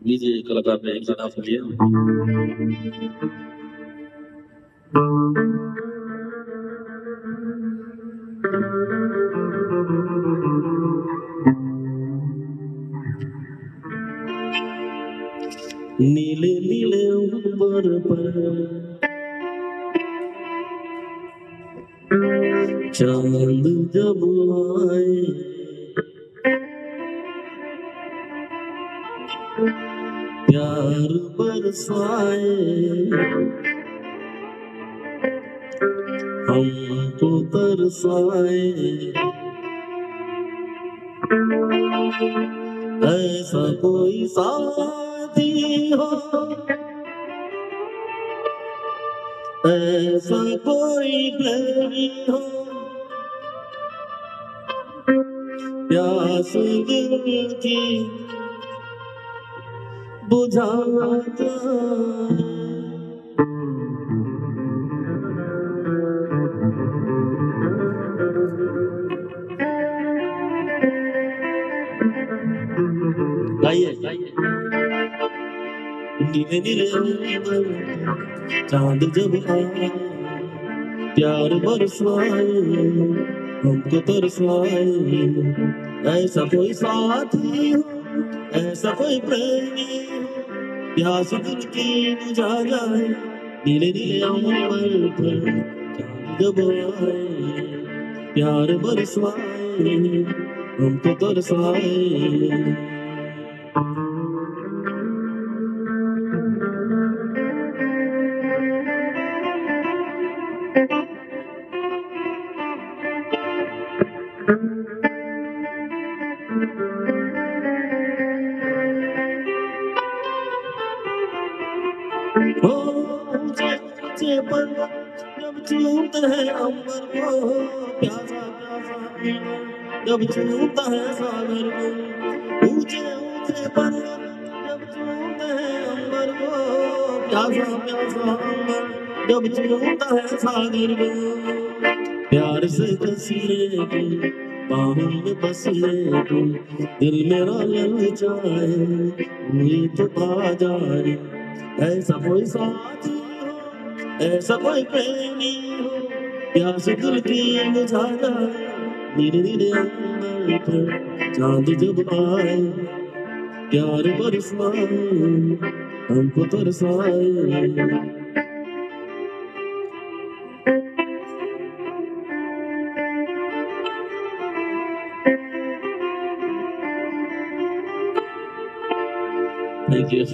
लीजिए कलाकार ने एक गाना सुन लिया। नीले नीले ऊपर पर चांद जब आए, प्यार बरसाए, हमको तरसाए, ऐसा कोई साथी हो, ऐसा कोई प्रेमी हो, प्यास दिल की बुझा जाए। गाइए नीले नीले ऊपर चांद जब आए, प्यार बरसाए, हमको तरसाए, ऐसा कोई साथी हो, ऐसा कोई प्रेमी हो, प्यास दिल की बुझा जाए। नीले नीले ऊपर पर चांद जब आए, प्यार बरसाए, हमको तरसाए। हो ऊंचे पर्वत जब चूमते हैं अंबर को, प्यासा प्यासा जब चूमता है सागर को। ऊंचे ऊंचे पर्वत जब चूमते हैं अंबर को, प्यासा प्यासा अंबर जब चूमता है सागर को। प्यार से कस ले तू, बाहों में बस ले तू, दिल मेरा ललचाए, हुई तो आ जाए। ऐसा कोई साथी हो, ऐसा कोई प्रेमी हो, प्यास दिल की बुझा जाए। नीले नीले अंबर पर चांद जब आए, प्यार बरसाए, हमको तरसाए। Thank you.